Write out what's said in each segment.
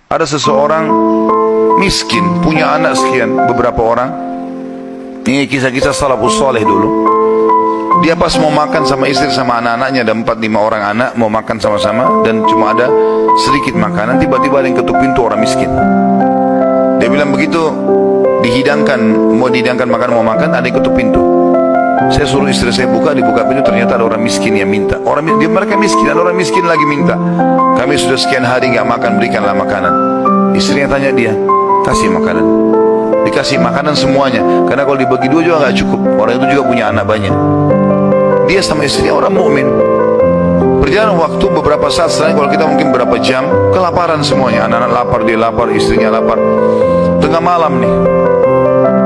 Ada seseorang miskin, punya anak sekian, beberapa orang. Ini kisah-kisah salafus saleh dulu. Dia pas mau makan sama istri sama anak-anaknya, ada 4-5 orang anak, mau makan sama-sama, dan cuma ada sedikit makanan, tiba-tiba ada yang ketuk pintu, orang miskin. Dia bilang begitu dihidangkan, mau dihidangkan makan, mau makan, ada yang ketuk pintu. Saya suruh istri saya buka, dibuka pintu, ternyata ada orang miskin yang minta. Mereka miskin, ada orang miskin lagi minta. Kami sudah sekian hari nggak makan, berikanlah makanan. Istrinya tanya dia, kasih makanan. Dikasih makanan semuanya, karena kalau dibagi dua juga nggak cukup. Orang itu juga punya anak banyak. Dia sama istrinya orang mukmin. Berjalan waktu beberapa saat setelah, kalau kita mungkin berapa jam, kelaparan semuanya. Anak-anak lapar, dia lapar, istrinya lapar. Tengah malam nih.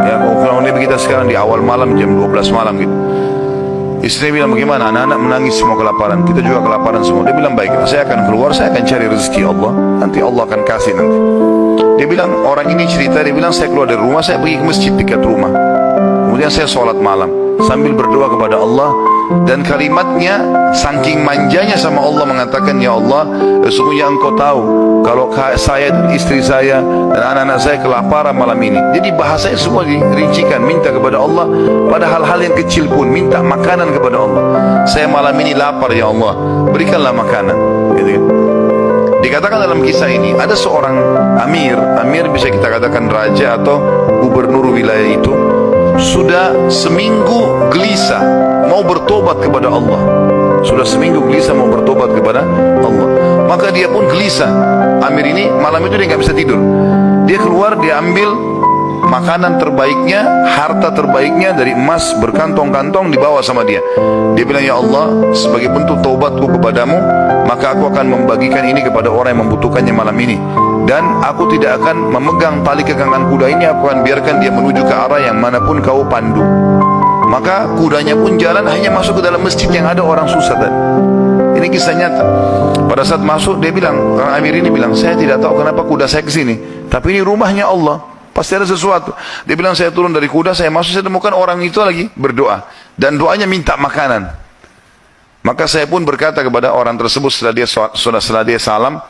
Ya, kalau kita sekarang di awal malam jam 12 malam gitu. Istri bilang, bagaimana? Anak-anak menangis semua kelaparan, kita juga kelaparan semua. Dia bilang, baiklah, saya akan keluar, saya akan cari rezeki Allah, nanti Allah akan kasih nanti. Dia bilang, orang ini cerita, dia bilang, saya keluar dari rumah, saya pergi ke masjid dekat rumah. Kemudian saya sholat malam sambil berdoa kepada Allah, dan kalimatnya saking manjanya sama Allah mengatakan, ya Allah, sesungguhnya Engkau tahu kalau saya dan istri saya dan anak-anak saya kelaparan malam ini. Jadi bahasanya semua dirincikan, minta kepada Allah pada hal-hal yang kecil pun, minta makanan kepada Allah. Saya malam ini lapar, ya Allah, berikanlah makanan, gitu kan. Dikatakan dalam kisah ini, ada seorang amir bisa kita katakan raja atau gubernur wilayah itu, sudah seminggu gelisah mau bertobat kepada Allah. Sudah seminggu gelisah mau bertobat kepada Allah. Maka dia pun gelisah. Amir ini malam itu dia nggak bisa tidur. Dia keluar, dia ambil makanan terbaiknya, harta terbaiknya dari emas berkantong-kantong dibawa sama dia. Dia bilang, ya Allah, sebagai bentuk taubatku kepadamu, maka aku akan membagikan ini kepada orang yang membutuhkannya malam ini. Dan aku tidak akan memegang tali kekangan kuda ini, aku akan biarkan dia menuju ke arah yang manapun kau pandu. Maka kudanya pun jalan, hanya masuk ke dalam masjid yang ada orang susah tadi. Ini kisah nyata. Pada saat masuk, dia bilang, orang amir ini bilang, saya tidak tahu kenapa kuda saya ke sini, tapi ini rumahnya Allah, pasti ada sesuatu. Dia bilang, saya turun dari kuda, saya masuk, saya temukan orang itu lagi berdoa, dan doanya minta makanan. Maka saya pun berkata kepada orang tersebut setelah dia salam,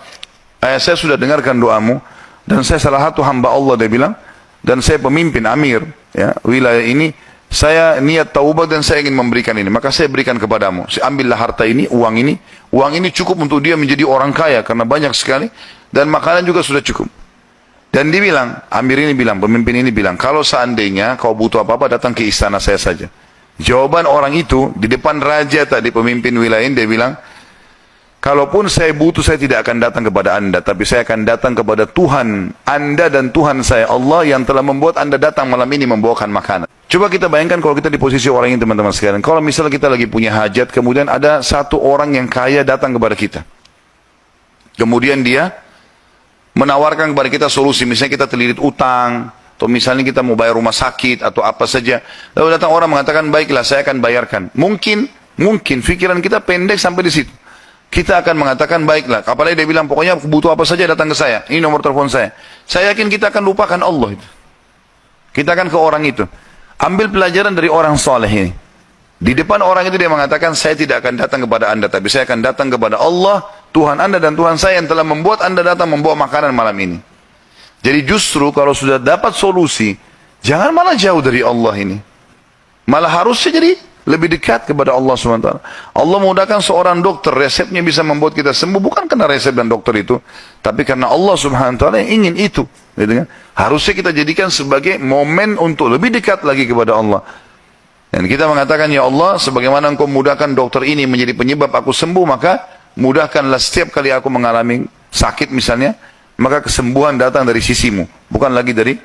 saya sudah dengarkan doamu, dan saya salah satu hamba Allah, dia bilang, dan saya pemimpin amir ya, wilayah ini. Saya niat taubat dan saya ingin memberikan ini, maka saya berikan kepadamu. Ambillah harta ini, uang ini cukup untuk dia menjadi orang kaya karena banyak sekali, dan makanan juga sudah cukup. Dan dia bilang, amir ini bilang, pemimpin ini bilang, kalau seandainya kau butuh apa-apa, datang ke istana saya saja. Jawaban orang itu di depan raja tadi, pemimpin wilayah ini, dia bilang, kalaupun saya butuh, saya tidak akan datang kepada anda, tapi saya akan datang kepada Tuhan anda dan Tuhan saya, Allah, yang telah membuat anda datang malam ini membawakan makanan. Coba kita bayangkan kalau kita di posisi orang ini, teman-teman sekalian. Kalau misalnya kita lagi punya hajat, kemudian ada satu orang yang kaya datang kepada kita. Kemudian dia menawarkan kepada kita solusi, misalnya kita terlilit utang, atau misalnya kita mau bayar rumah sakit, atau apa saja. Lalu datang orang mengatakan, baiklah, saya akan bayarkan. Mungkin pikiran kita pendek sampai di situ. Kita akan mengatakan, baiklah. Apalagi dia bilang, pokoknya butuh apa saja datang ke saya. Ini nomor telepon saya. Saya yakin kita akan lupakan Allah itu. Kita akan ke orang itu. Ambil pelajaran dari orang soleh ini. Di depan orang itu dia mengatakan, saya tidak akan datang kepada anda, tapi saya akan datang kepada Allah, Tuhan anda dan Tuhan saya yang telah membuat anda datang membawa makanan malam ini. Jadi justru kalau sudah dapat solusi, jangan malah jauh dari Allah ini. Malah harusnya jadi lebih dekat kepada Allah SWT. Allah mudahkan seorang dokter, resepnya bisa membuat kita sembuh, bukan karena resep dan dokter itu, tapi karena Allah SWT yang ingin itu, gitu kan? Harusnya kita jadikan sebagai momen untuk lebih dekat lagi kepada Allah. Dan kita mengatakan, ya Allah, sebagaimana Engkau mudahkan dokter ini menjadi penyebab aku sembuh, maka mudahkanlah setiap kali aku mengalami sakit misalnya, maka kesembuhan datang dari sisimu, bukan lagi dari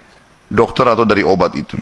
dokter atau dari obat itu.